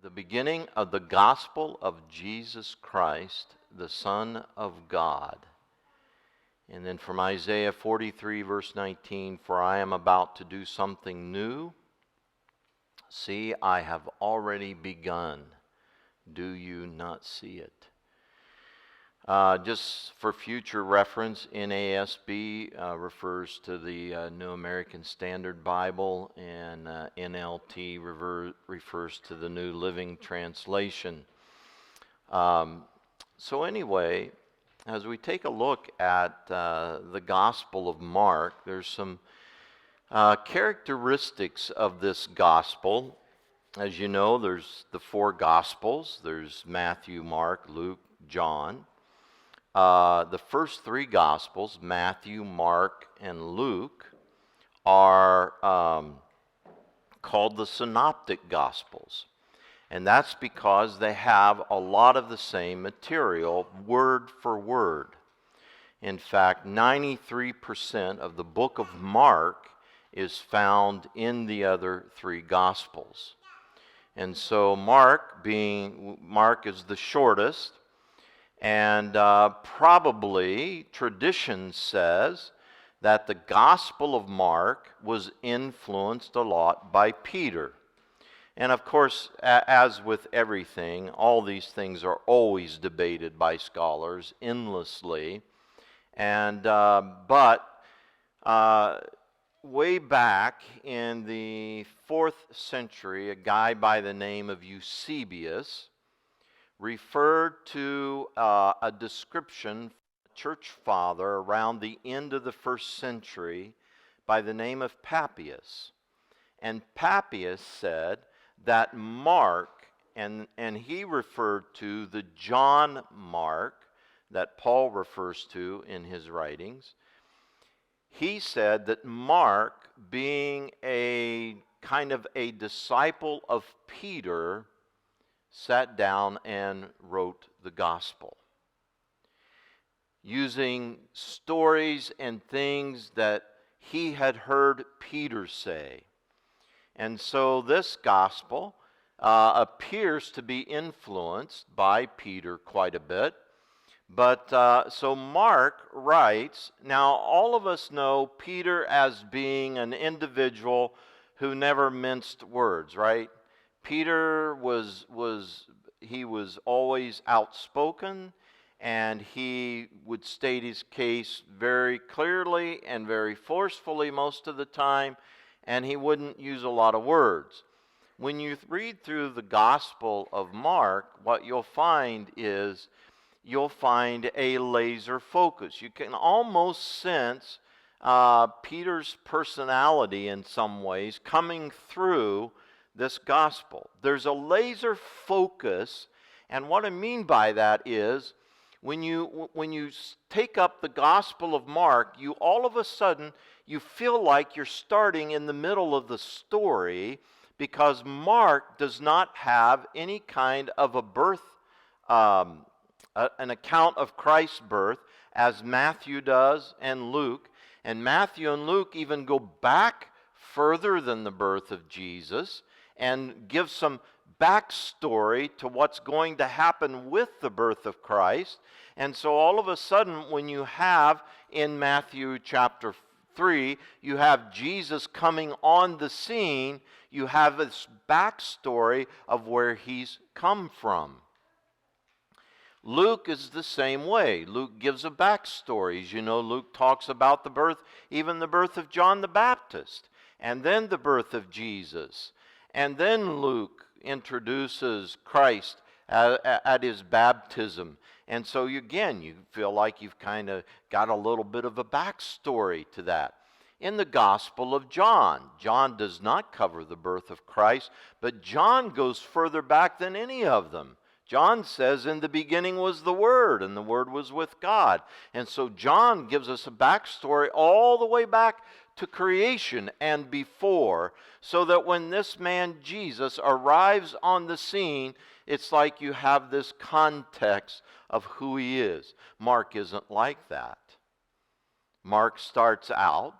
the beginning of the gospel of Jesus Christ, the Son of God. And then from Isaiah 43, verse 19, "For I am about to do something new. See, I have already begun. Do you not see it?" Just for future reference, NASB refers to the New American Standard Bible, and NLT refers to the New Living Translation. So anyway, as we take a look at the Gospel of Mark, there's some characteristics of this Gospel. As you know, there's the four Gospels. There's Matthew, Mark, Luke, John. The first three Gospels, Matthew, Mark, and Luke, are called the Synoptic Gospels. And that's because they have a lot of the same material, word for word. In fact, 93% of the book of Mark is found in the other three Gospels. And so Mark is the shortest, and probably tradition says that the Gospel of Mark was influenced a lot by Peter. And of course, as with everything, all these things are always debated by scholars endlessly. And way back in the 4th century, a guy by the name of Eusebius referred to a description from a church father around the end of the 1st century by the name of Papias. And Papias said that Mark, and he referred to the John Mark that Paul refers to in his writings. He said that Mark, being a kind of a disciple of Peter, sat down and wrote the gospel, using stories and things that he had heard Peter say. And so this gospel appears to be influenced by Peter quite a bit. But so Mark writes, now all of us know Peter as being an individual who never minced words, right? Peter was always outspoken, and he would state his case very clearly and very forcefully most of the time, and he wouldn't use a lot of words. When you read through the Gospel of Mark, what you'll find is you'll find a laser focus. You can almost sense Peter's personality in some ways coming through this gospel. There's a laser focus, and what I mean by that is when you take up the Gospel of Mark, you all of a sudden you feel like you're starting in the middle of the story, because Mark does not have any kind of a birth, an account of Christ's birth, as Matthew does and Luke. And Matthew and Luke even go back further than the birth of Jesus and give some backstory to what's going to happen with the birth of Christ. And so all of a sudden, when you have in Matthew chapter 3, you have Jesus coming on the scene, you have this backstory of where he's come from. Luke is the same way. Luke gives a backstory. As you know, Luke talks about the birth, even the birth of John the Baptist, and then the birth of Jesus. And then Luke introduces Christ at his baptism. And so again, you feel like you've kind of got a little bit of a backstory to that. In the Gospel of John, John does not cover the birth of Christ, but John goes further back than any of them. John says, in the beginning was the Word, and the Word was with God. And so John gives us a backstory all the way back to creation and before, so that when this man Jesus arrives on the scene, it's like you have this context of who he is. Mark isn't like that. Mark starts out,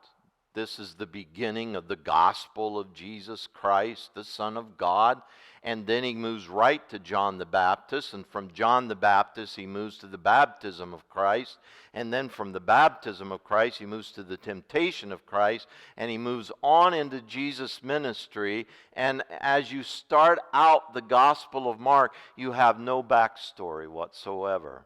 this is the beginning of the gospel of Jesus Christ, the Son of God, and then he moves right to John the Baptist, and from John the Baptist he moves to the baptism of Christ, and then from the baptism of Christ he moves to the temptation of Christ, and he moves on into Jesus' ministry. And as you start out the Gospel of Mark, you have no backstory whatsoever.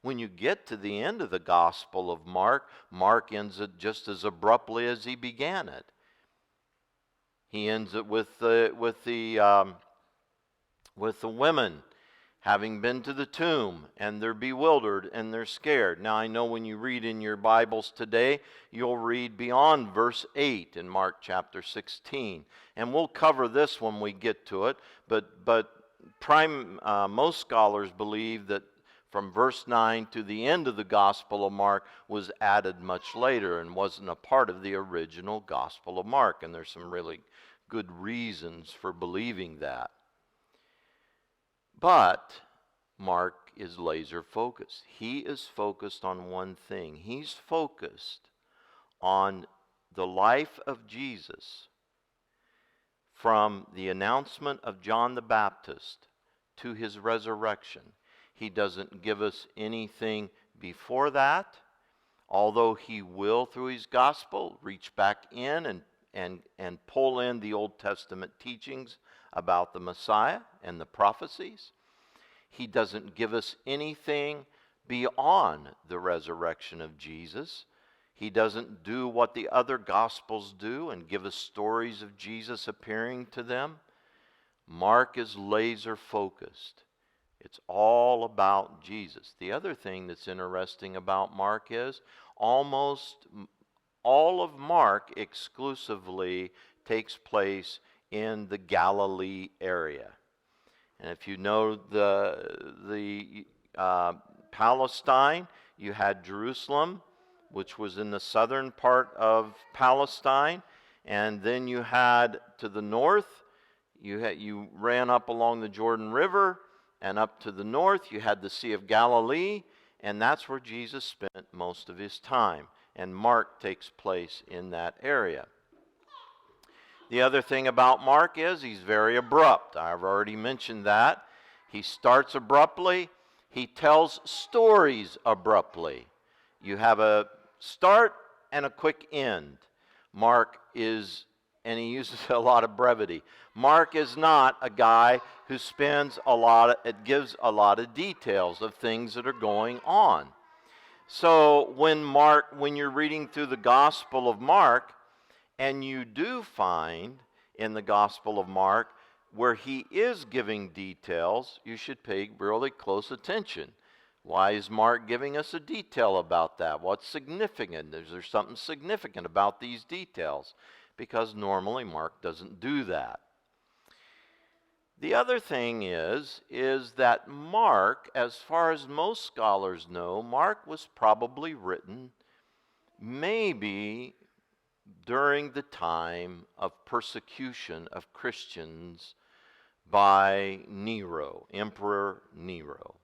When you get to the end of the Gospel of Mark, Mark ends it just as abruptly as he began it. He ends it with the women having been to the tomb, and they're bewildered and they're scared. Now I know when you read in your Bibles today, you'll read beyond verse 8 in Mark chapter 16. And we'll cover this when we get to it, but most scholars believe that from verse 9 to the end of the Gospel of Mark was added much later and wasn't a part of the original Gospel of Mark. And there's some really good reasons for believing that. But Mark is laser focused. He is focused on one thing. He's focused on the life of Jesus from the announcement of John the Baptist to his resurrection. He doesn't give us anything before that, although he will, through his gospel, reach back in and pull in the Old Testament teachings about the Messiah and the prophecies. He doesn't give us anything beyond the resurrection of Jesus. He doesn't do what the other gospels do and give us stories of Jesus appearing to them. Mark is laser focused. It's all about Jesus. The other thing that's interesting about Mark is almost all of Mark exclusively takes place in the Galilee area. And if you know the Palestine, you had Jerusalem, which was in the southern part of Palestine, and then you had to the north, you ran up along the Jordan River, and up to the north you had the Sea of Galilee, and that's where Jesus spent most of his time. And Mark takes place in that area. The other thing about Mark is he's very abrupt. I've already mentioned that. He starts abruptly. He tells stories abruptly. You have a start and a quick end. Mark is, and he uses a lot of brevity. Mark is not a guy who gives a lot of details of things that are going on. So when you're reading through the Gospel of Mark, and you do find in the Gospel of Mark where he is giving details, you should pay really close attention. Why is Mark giving us a detail about that? What's significant? Is there something significant about these details? Because normally Mark doesn't do that. The other thing is that Mark, as far as most scholars know, Mark was probably written maybe during the time of persecution of Christians by Nero, Emperor Nero.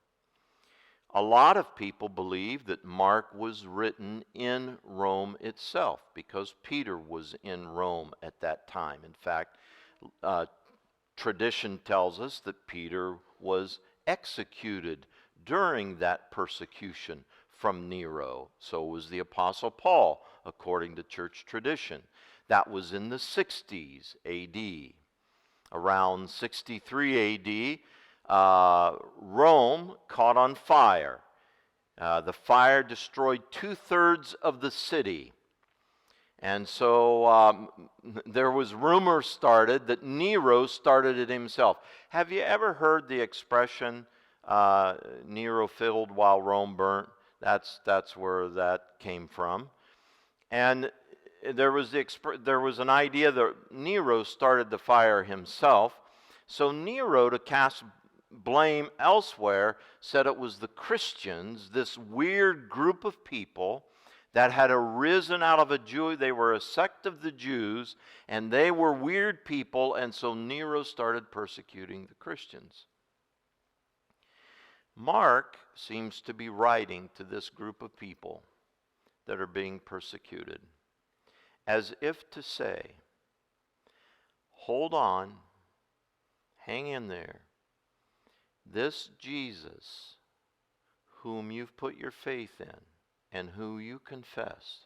A lot of people believe that Mark was written in Rome itself because Peter was in Rome at that time. In fact, tradition tells us that Peter was executed during that persecution from Nero. So was the Apostle Paul, according to church tradition. That was in the 60s AD. Around 63 AD, Rome caught on fire. The fire destroyed 2/3 of the city. And so there was rumor started that Nero started it himself. Have you ever heard the expression, Nero filled while Rome burnt? That's where that came from. And there was an idea that Nero started the fire himself. So Nero, to cast blame elsewhere, said it was the Christians, this weird group of people that had arisen out of they were a sect of the Jews, and they were weird people, and so Nero started persecuting the Christians. Mark seems to be writing to this group of people that are being persecuted, as if to say, hold on, Hang in there. This Jesus, whom you've put your faith in and who you confess,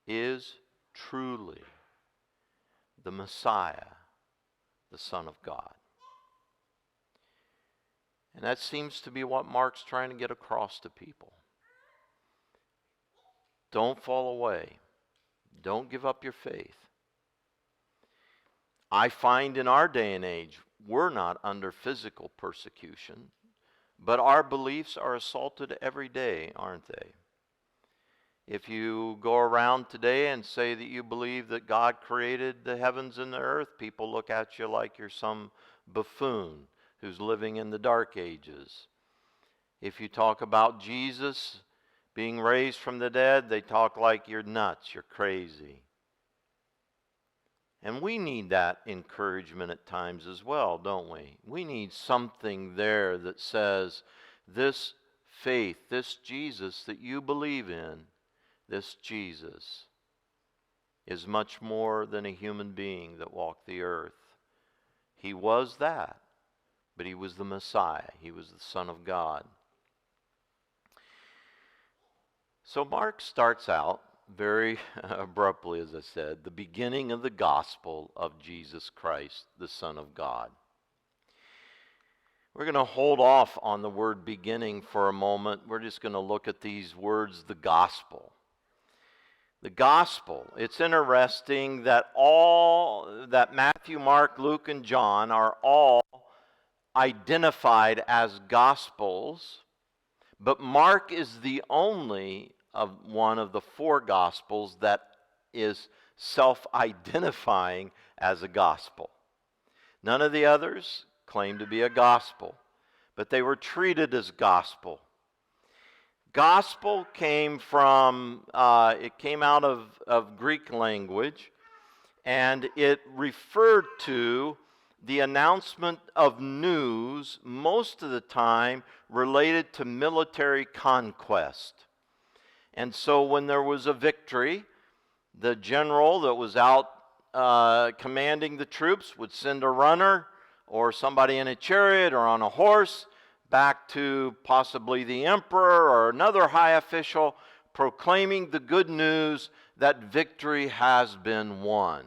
is truly the Messiah, the Son of God. And that seems to be what Mark's trying to get across to people. Don't fall away. Don't give up your faith. I find in our day and age, we're not under physical persecution, but our beliefs are assaulted every day, aren't they? If you go around today and say that you believe that God created the heavens and the earth, people look at you like you're some buffoon who's living in the dark ages. If you talk about Jesus being raised from the dead, they talk like you're nuts, you're crazy. And we need that encouragement at times as well, don't we? We need something there that says, this faith, this Jesus that you believe in, this Jesus is much more than a human being that walked the earth. He was that, but he was the Messiah. He was the Son of God. So Mark starts out very abruptly, as I said, the beginning of the gospel of Jesus Christ, the Son of God. We're going to hold off on the word beginning for a moment. We're just going to look at these words, the gospel. The gospel. It's interesting that Matthew, Mark, Luke, and John are all identified as gospels, but Mark is the only of one of the four gospels that is self-identifying as a gospel. None of the others claim to be a gospel, but they were treated as gospel. Gospel came from, it came out of Greek language, and it referred to the announcement of news, most of the time related to military conquest. And so when there was a victory, the general that was out commanding the troops would send a runner or somebody in a chariot or on a horse back to possibly the emperor or another high official, proclaiming the good news that victory has been won.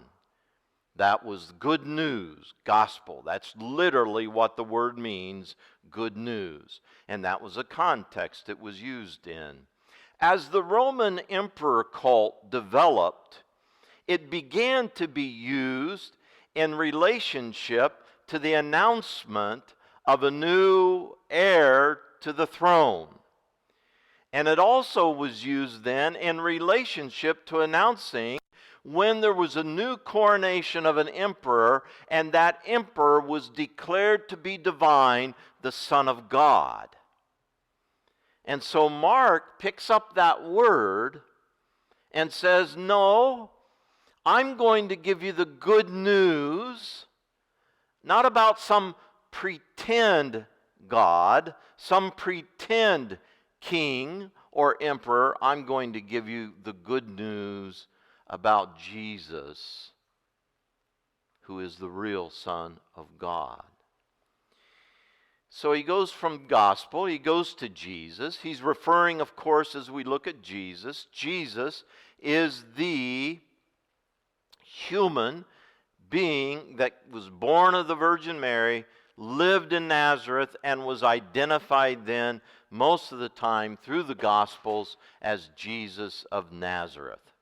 That was good news, gospel. That's literally what the word means, good news. And that was a context it was used in. As the Roman emperor cult developed, it began to be used in relationship to the announcement of a new heir to the throne. And it also was used then in relationship to announcing when there was a new coronation of an emperor, and that emperor was declared to be divine, the Son of God. And so Mark picks up that word and says, no, I'm going to give you the good news, not about some pretend God, some pretend king or emperor. I'm going to give you the good news about Jesus, who is the real Son of God. So he goes from gospel, he goes to Jesus. He's referring, of course, as we look at Jesus, Jesus is the human being that was born of the Virgin Mary, lived in Nazareth, and was identified then most of the time through the Gospels as Jesus of Nazareth.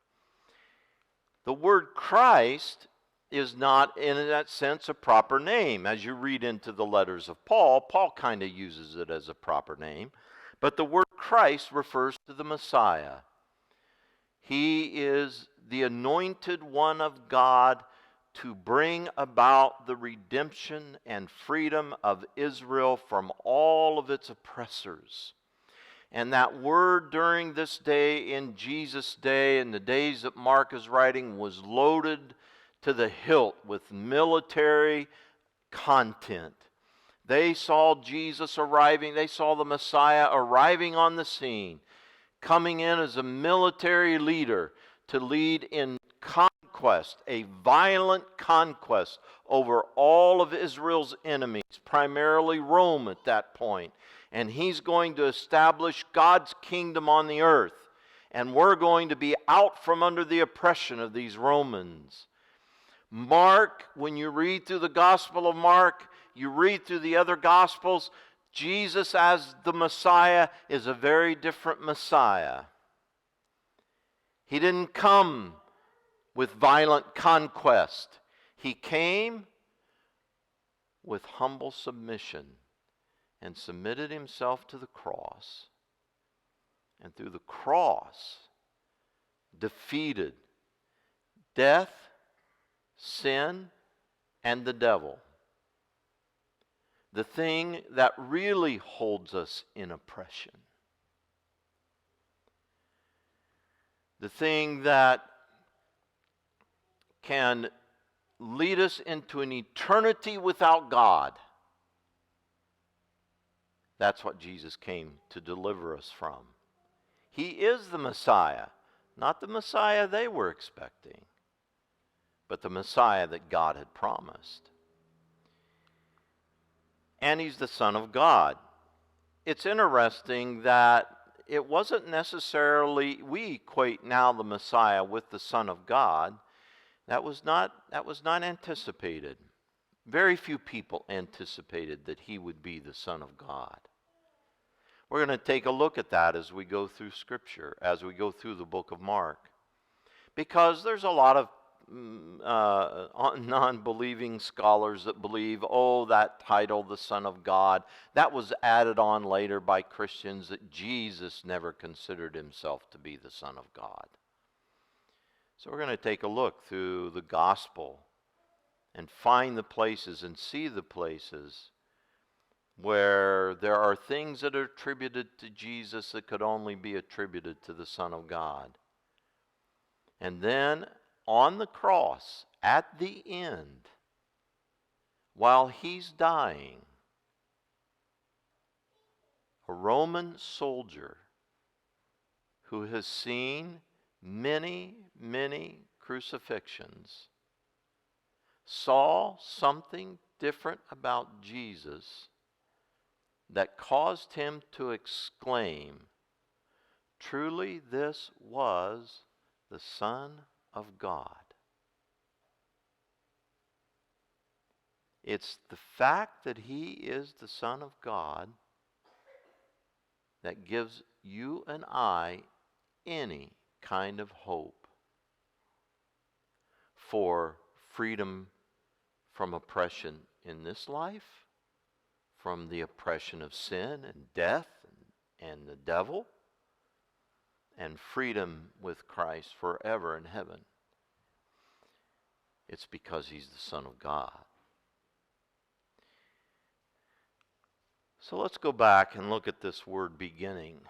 The word Christ is not, in that sense, a proper name. As you read into the letters of Paul, Paul kind of uses it as a proper name. But the word Christ refers to the Messiah. He is the anointed one of God to bring about the redemption and freedom of Israel from all of its oppressors. And that word during this day, in Jesus' day, in the days that Mark is writing, was loaded to the hilt with military content. They saw Jesus arriving, they saw the Messiah arriving on the scene, coming in as a military leader to lead in conquest conquest, a violent conquest over all of Israel's enemies, primarily Rome at that point. And he's going to establish God's kingdom on the earth. And we're going to be out from under the oppression of these Romans. Mark, when you read through the Gospel of Mark, you read through the other Gospels, Jesus as the Messiah is a very different Messiah. He didn't come with violent conquest. He came with humble submission and submitted himself to the cross. And through the cross, defeated death, sin, and the devil. The thing that really holds us in oppression. The thing that can lead us into an eternity without God. That's what Jesus came to deliver us from. He is the Messiah, not the Messiah they were expecting, but the Messiah that God had promised. And he's the Son of God. It's interesting that it wasn't necessarily, we equate now the Messiah with the Son of God. That was not anticipated. Very few people anticipated that he would be the Son of God. We're going to take a look at that as we go through Scripture, as we go through the book of Mark. Because there's a lot of non-believing scholars that believe, that title, the Son of God, that was added on later by Christians, that Jesus never considered himself to be the Son of God. So we're going to take a look through the gospel and find the places and see the places where there are things that are attributed to Jesus that could only be attributed to the Son of God. And then on the cross, at the end, while he's dying, a Roman soldier who has seen many, many crucifixions saw something different about Jesus that caused him to exclaim, "Truly this was the Son of God." It's the fact that he is the Son of God that gives you and I any kind of hope for freedom from oppression in this life, from the oppression of sin and death and the devil, and freedom with Christ forever in heaven. It's because he's the Son of God. So let's go back and look at this word beginning.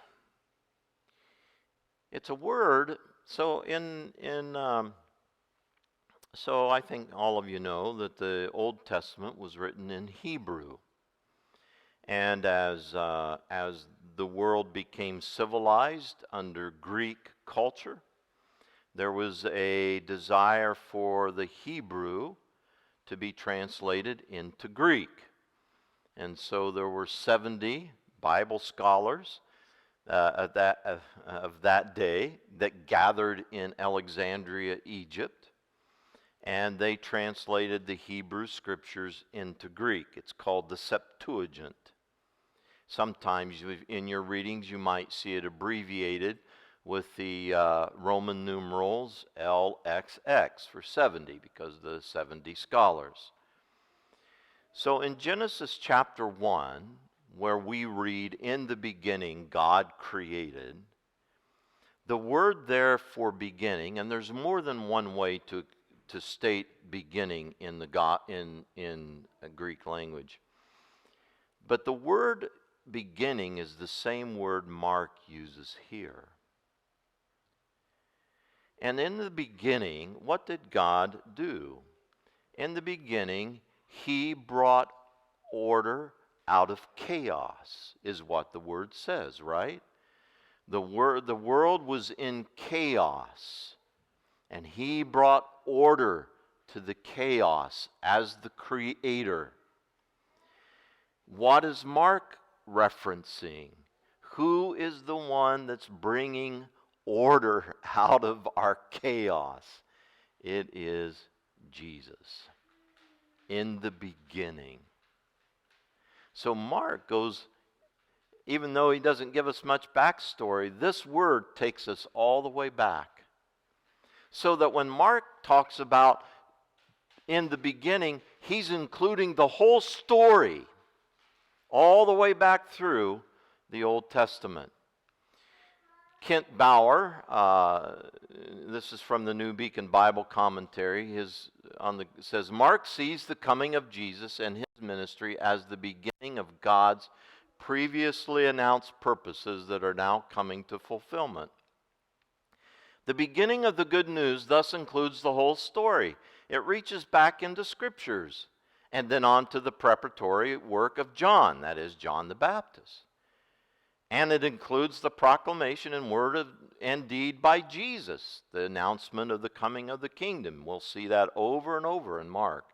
It's a word, so so I think all of you know that the Old Testament was written in Hebrew. And as the world became civilized under Greek culture, there was a desire for the Hebrew to be translated into Greek. And so there were 70 Bible scholars of that day that gathered in Alexandria, Egypt, and they translated the Hebrew scriptures into Greek. It's called the Septuagint. Sometimes in your readings you might see it abbreviated with the Roman numerals LXX for 70 because of the 70 scholars. So in Genesis chapter 1, where we read, "In the beginning God created," the word there for beginning, and there's more than one way to state beginning in a Greek language, but the word beginning is the same word Mark uses here. And in the beginning, what did God do? In the beginning, he brought order out of chaos, is what the word says, right? The world was in chaos. And he brought order to the chaos as the creator. What is Mark referencing? Who is the one that's bringing order out of our chaos? It is Jesus. In the beginning. So Mark goes, even though he doesn't give us much backstory, this word takes us all the way back. So that when Mark talks about in the beginning, he's including the whole story all the way back through the Old Testament. Kent Bauer, this is from the New Beacon Bible Commentary, says, Mark sees the coming of Jesus and his ministry as the beginning of God's previously announced purposes that are now coming to fulfillment. The beginning of the good news thus includes the whole story. It reaches back into Scriptures and then on to the preparatory work of John, that is, John the Baptist. And it includes the proclamation in word and deed by Jesus, the announcement of the coming of the kingdom. We'll see that over and over in Mark.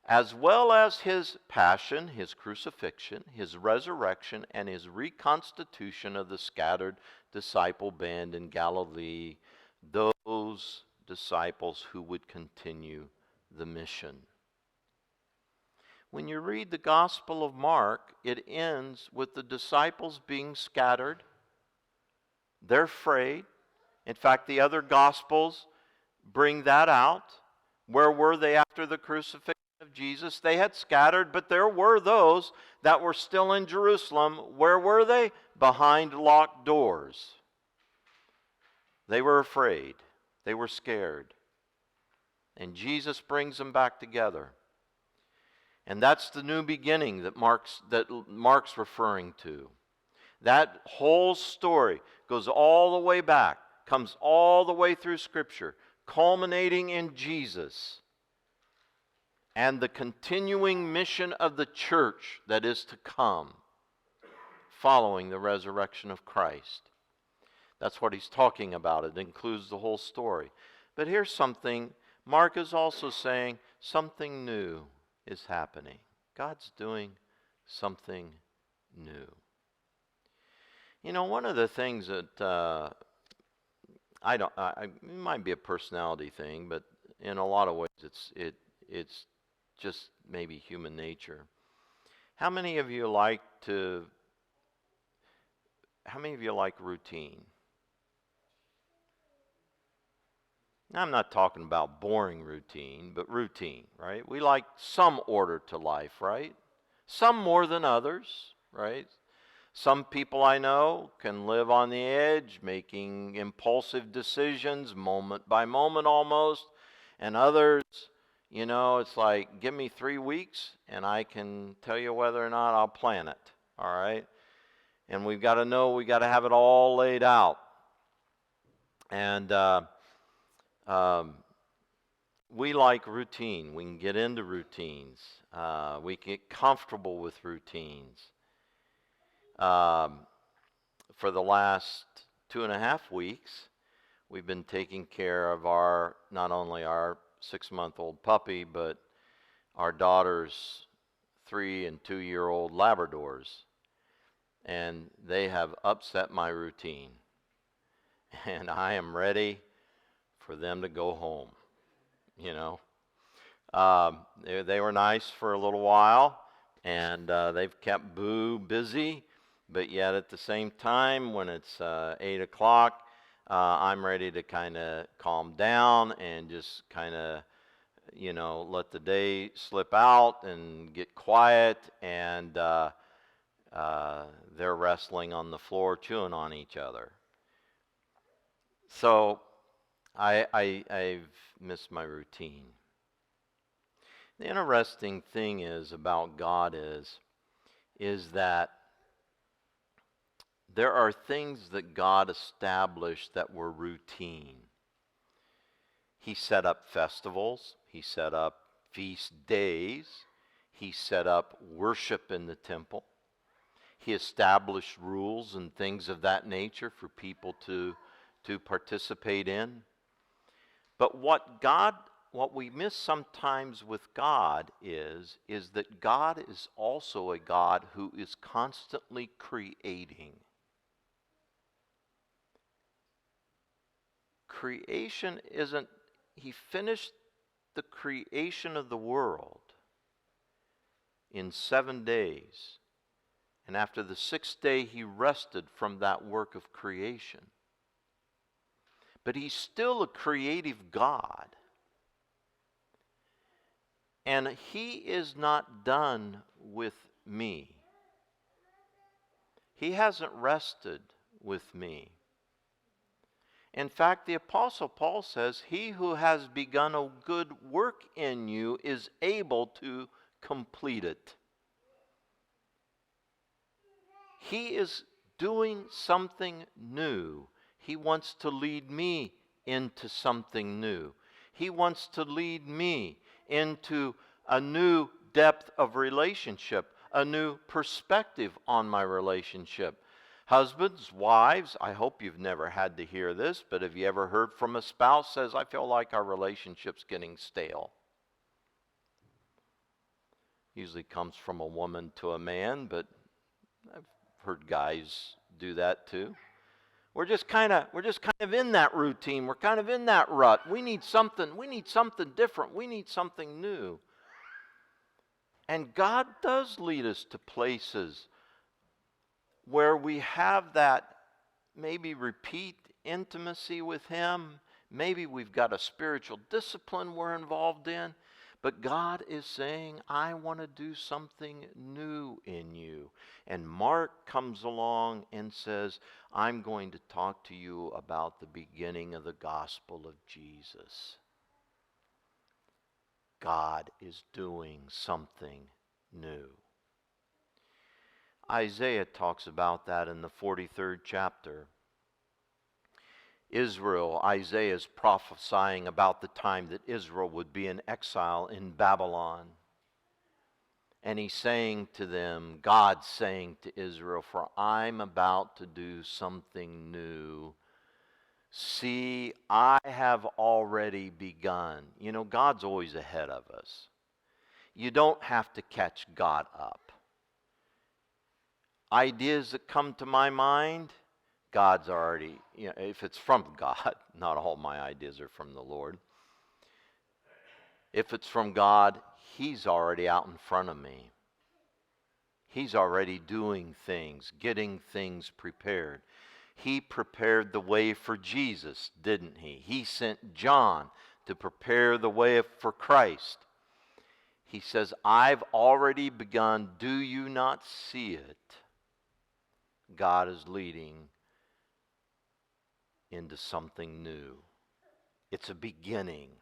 As well as his passion, his crucifixion, his resurrection, and his reconstitution of the scattered disciple band in Galilee, those disciples who would continue the mission. When you read the Gospel of Mark, it ends with the disciples being scattered. They're afraid. In fact, the other Gospels bring that out. Where were they after the crucifixion of Jesus? They had scattered, but there were those that were still in Jerusalem. Where were they? Behind locked doors. They were afraid. They were scared. And Jesus brings them back together. And that's the new beginning that Mark's referring to. That whole story goes all the way back, comes all the way through Scripture, culminating in Jesus and the continuing mission of the church that is to come following the resurrection of Christ. That's what he's talking about. It includes the whole story. But here's something. Mark is also saying something new is happening. God's doing something new. You know, one of the things that it might be a personality thing, but in a lot of ways it's just maybe human nature. How many of you like routine? Now, I'm not talking about boring routine, but routine, right? We like some order to life, right? Some more than others, right? Some people I know can live on the edge, making impulsive decisions, moment by moment almost. And others, you know, it's like, give me 3 weeks and I can tell you whether or not I'll plan it, all right? And we've got to have it all laid out. And we like routine. We can get into routines. We get comfortable with routines. For the last 2.5 weeks, we've been taking care of not only our 6-month-old puppy, but our daughter's 3- and 2-year-old Labradors. And they have upset my routine. And I am ready for them to go home, you know. They were nice for a little while, and they've kept Boo busy, but yet at the same time, when it's 8 o'clock, I'm ready to kind of calm down and just kind of, you know, let the day slip out and get quiet, and they're wrestling on the floor, chewing on each other. So I've missed my routine. The interesting thing is about God is that there are things that God established that were routine. He set up festivals. He set up feast days. He set up worship in the temple. He established rules and things of that nature for people to participate in. But what we miss sometimes with God is that God is also a God who is constantly creating. Creation isn't, He finished the creation of the world in 7 days. And after the 6th day, He rested from that work of creation. But He's still a creative God. And He is not done with me. He hasn't rested with me. In fact, the Apostle Paul says, "He who has begun a good work in you is able to complete it." He is doing something new. He wants to lead me into something new. He wants to lead me into a new depth of relationship, a new perspective on my relationship. Husbands, wives, I hope you've never had to hear this, but have you ever heard from a spouse says, "I feel like our relationship's getting stale"? Usually comes from a woman to a man, but I've heard guys do that too. We're just kind of in that routine. We're kind of in that rut. We need something different. We need something new. And God does lead us to places where we have that maybe repeat intimacy with Him. Maybe we've got a spiritual discipline we're involved in. But God is saying, "I want to do something new in you." And Mark comes along and says, "I'm going to talk to you about the beginning of the gospel of Jesus." God is doing something new. Isaiah talks about that in the 43rd chapter. Isaiah is prophesying about the time that Israel would be in exile in Babylon. And he's saying to them, God's saying to Israel, "For I'm about to do something new. See, I have already begun." You know, God's always ahead of us. You don't have to catch God up. Ideas that come to my mind, God's already, if it's from God, not all my ideas are from the Lord. If it's from God, He's already out in front of me. He's already doing things, getting things prepared. He prepared the way for Jesus, didn't He? He sent John to prepare the way for Christ. He says, "I've already begun. Do you not see it?" God is leading into something new. It's a beginning.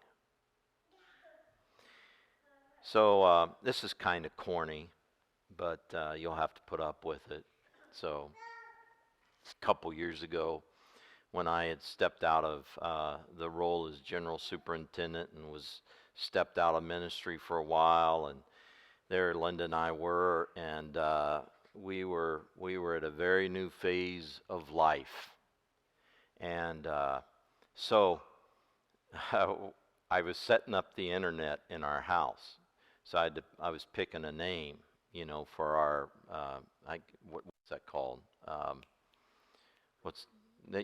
So this is kind of corny, but you'll have to put up with it. So a couple years ago, when I had stepped out of the role as general superintendent and was stepped out of ministry for a while, and there Linda and I were, and we were at a very new phase of life. And so I was setting up the internet in our house. So I was picking a name, for our, what's that called?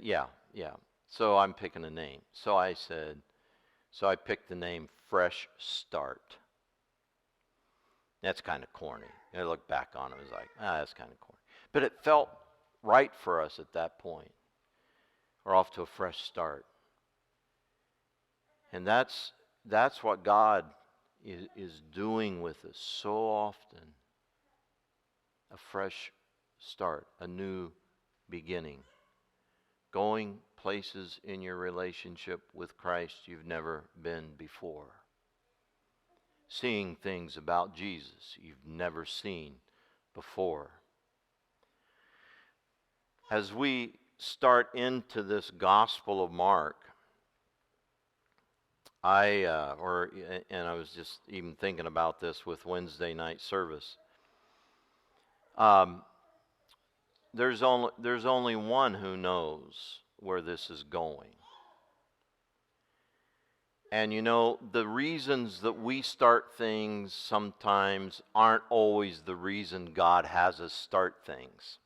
Yeah. So I'm picking a name. So I picked the name Fresh Start. That's kind of corny. I look back on it, it was like, that's kind of corny. But it felt right for us at that point. We're off to a fresh start. And that's what God is doing with us so often. A fresh start, a new beginning. Going places in your relationship with Christ you've never been before. Seeing things about Jesus you've never seen before. As we start into this Gospel of Mark, and I was just even thinking about this with Wednesday night service. There's only one who knows where this is going. And you know, the reasons that we start things sometimes aren't always the reason God has us start things.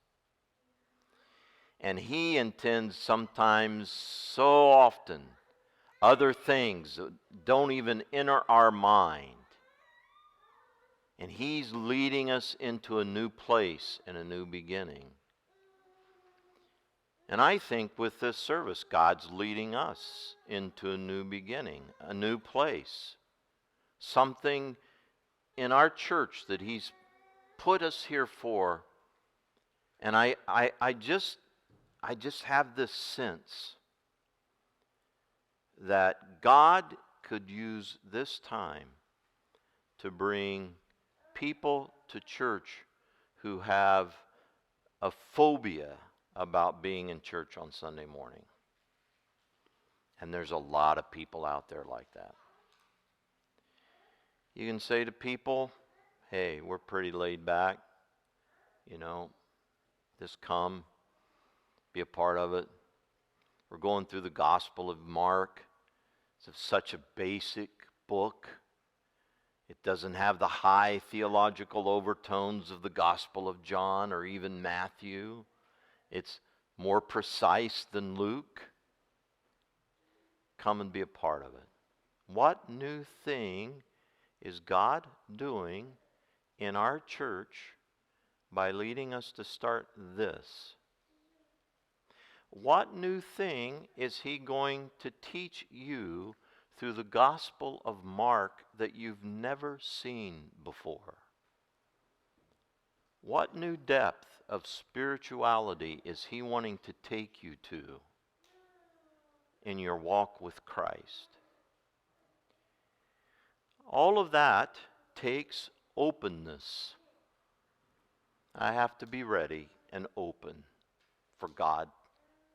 And He intends sometimes, so often, other things that don't even enter our mind. And He's leading us into a new place and a new beginning. And I think with this service, God's leading us into a new beginning, a new place. Something in our church that He's put us here for. And I just have this sense that God could use this time to bring people to church who have a phobia about being in church on Sunday morning. And there's a lot of people out there like that. You can say to people, hey, we're pretty laid back. You know, just come, be a part of it. We're going through the Gospel of Mark. It's such a basic book. It doesn't have the high theological overtones of the Gospel of John or even Matthew. It's more precise than Luke. Come and be a part of it. What new thing is God doing in our church by leading us to start this? What new thing is He going to teach you through the Gospel of Mark that you've never seen before? What new depth of spirituality is He wanting to take you to in your walk with Christ? All of that takes openness. I have to be ready and open for God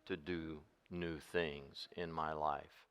to do new things in my life.